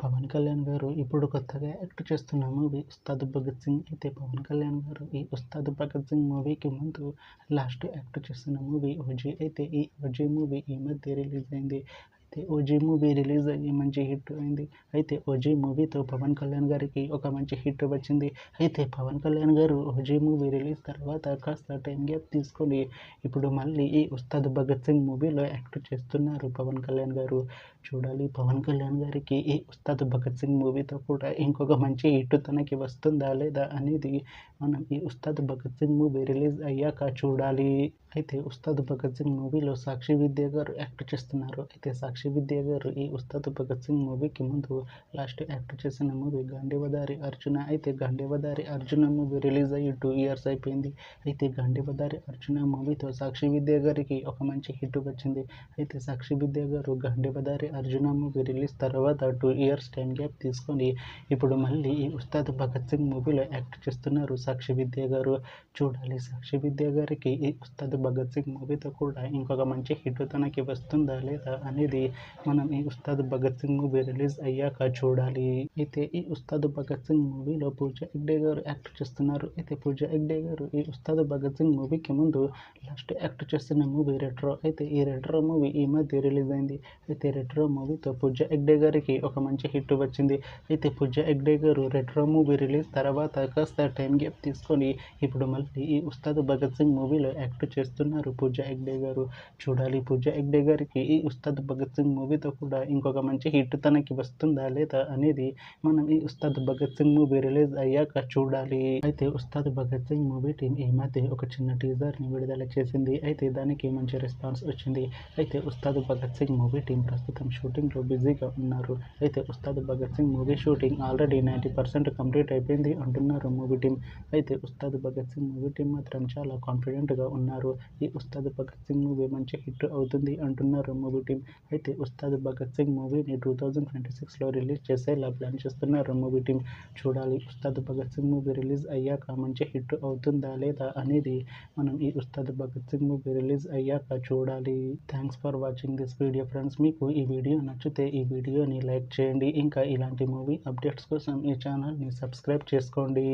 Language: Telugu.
పవన్ కళ్యాణ్ గారు ఇప్పుడు కొత్తగా యాక్ట్ చేస్తున్న మూవీ ఉస్తాద్ భగత్ సింగ్. అయితే పవన్ కళ్యాణ్ గారు ఈ ఉస్తాద్ భగత్ సింగ్ మూవీకి ముందు లాస్ట్ యాక్ట్ చేస్తున్న మూవీ ఓజీ. అయితే ఈ ఓజీ మూవీ ఈ మధ్య రిలీజ్ అయింది. అయితే ఓజీ మూవీ రిలీజ్ అయ్యి మంచి హిట్ అయింది. అయితే ఓజీ మూవీతో పవన్ కళ్యాణ్ గారికి ఒక మంచి హిట్ వచ్చింది. అయితే పవన్ కళ్యాణ్ గారు ఓజీ మూవీ రిలీజ్ తర్వాత కాస్త టైం గ్యాప్ తీసుకొని ఇప్పుడు మళ్ళీ ఈ ఉస్తాద్ భగత్ సింగ్ మూవీలో యాక్ట్ చేస్తున్నారు పవన్ కళ్యాణ్ గారు. చూడాలి పవన్ కళ్యాణ్ గారికి ఈ ఉస్తాద్ భగత్ సింగ్ మూవీతో కూడా ఇంకొక మంచి హిట్ తనకి వస్తుందా లేదా అనేది మనం ఈ ఉస్తాద్ భగత్ సింగ్ మూవీ రిలీజ్ అయ్యాక చూడాలి. అయితే ఉస్తాద్ భగత్ సింగ్ మూవీలో సాక్షి విద్య గారు యాక్ట్ చేస్తున్నారు. అయితే సాక్షి విద్య గారు ఈ ఉస్తాద్ భగత్ సింగ్ మూవీకి ముందు లాస్ట్ యాక్ట్ చేసిన మూవీ గాంధీవదారి అర్జున. అయితే గాంధీవదారి అర్జున మూవీ రిలీజ్ అయ్యి 2 years అయిపోయింది. అయితే గాంధీవదారి అర్జున మూవీతో సాక్షి విద్య గారికి ఒక మంచి హిట్ వచ్చింది. అయితే సాక్షి విద్య గారు గాంధీవదారి అర్జున మూవీ రిలీజ్ తర్వాత 2 years టైం గ్యాప్ తీసుకొని ఇప్పుడు మళ్ళీ ఈ ఉస్తాద్ భగత్ సింగ్ మూవీలో యాక్ట్ చేస్తున్నారు సాక్షి విద్య గారు. చూడాలి సాక్షి విద్య గారికి ఈ ఉస్తాద్ భగత్ సింగ్ మూవీతో కూడా ఇంకొక మంచి హిట్ తనకి వస్తుందా లేదా అనేది మనం ఈ ఉస్తాద్ భగత్ సింగ్ మూవీ రిలీజ్ అయ్యాక చూడాలి. అయితే ఈ ఉస్తాద్ భగత్ సింగ్ మూవీలో పూజా హెగ్డే గారు యాక్ట్ చేస్తున్నారు. అయితే పూజా హెగ్డే గారు ఈ ఉస్తాద్ భగత్ సింగ్ మూవీకి ముందు లాస్ట్ యాక్ట్ చేస్తున్న మూవీ రెట్రో. అయితే ఈ రెట్రో మూవీ ఈ మధ్య రిలీజ్ అయింది. అయితే రెట్రో మూవీతో పూజా హెగ్డే గారికి ఒక మంచి హిట్ వచ్చింది. అయితే పూజా హెగ్డే గారు రెట్రో మూవీ రిలీజ్ తర్వాత కాస్త టైం గ్యాప్ తీసుకొని ఇప్పుడు మళ్ళీ ఈ ఉస్తాద్ భగత్ సింగ్ మూవీలో యాక్ట్ చేస్తున్నారు పూజా హెగ్డే గారు. చూడాలి పూజా హెగ్డే గారికి ఈ ఉస్తాద్ భగత్ సింగ్ మూవీతో కూడా ఇంకొక మంచి హిట్ తనకి వస్తుందా లేదా అనేది మనం ఈ ఉస్తాద్ భగత్ సింగ్ మూవీ రిలీజ్ అయ్యాక చూడాలి. అయితే ఉస్తాద్ భగత్ సింగ్ మూవీ టీం ఈ మధ్య ఒక చిన్న టీజర్ని విడుదల చేసింది. అయితే దానికి మంచి రెస్పాన్స్ వచ్చింది. అయితే ఉస్తాద్ భగత్ సింగ్ మూవీ టీం ప్రస్తుతం షూటింగ్లో బిజీగా ఉన్నారు. అయితే Ustaad Bhagat Singh movie shooting already 90% complete అయిపోయింది అంటున్నారు మూవీ టీం. అయితే ఉస్తాద్ భగత్ సింగ్ మూవీ టీం మాత్రం చాలా కాన్ఫిడెంట్గా ఉన్నారు. ఈ ఉస్తాద్ భగత్ సింగ్ మూవీ మంచి హిట్ అవుతుంది అంటున్నారు మూవీ టీం. అయితే ఉస్తాద్ భగత్ సింగ్ మూవీని 2026లో రిలీజ్ చేసేలా ప్లాన్ చేస్తున్నారు మూవీ టీం. చూడాలి ఉస్తాద్ భగత్ సింగ్ మూవీ రిలీజ్ అయ్యాక మంచి హిట్ అవుతుందా లేదా అనేది మనం ఈ ఉస్తాద్ భగత్ సింగ్ మూవీ రిలీజ్ అయ్యాక చూడాలి. Thanks for watching this video friends. మీకు ఈ వీడియో నచ్చితే ఈ వీడియోని లైక్ చేయండి. ఇంకా ఇలాంటి మూవీ అప్డేట్స్ కోసం ఈ ఛానల్ని సబ్స్క్రైబ్ చేసుకోండి.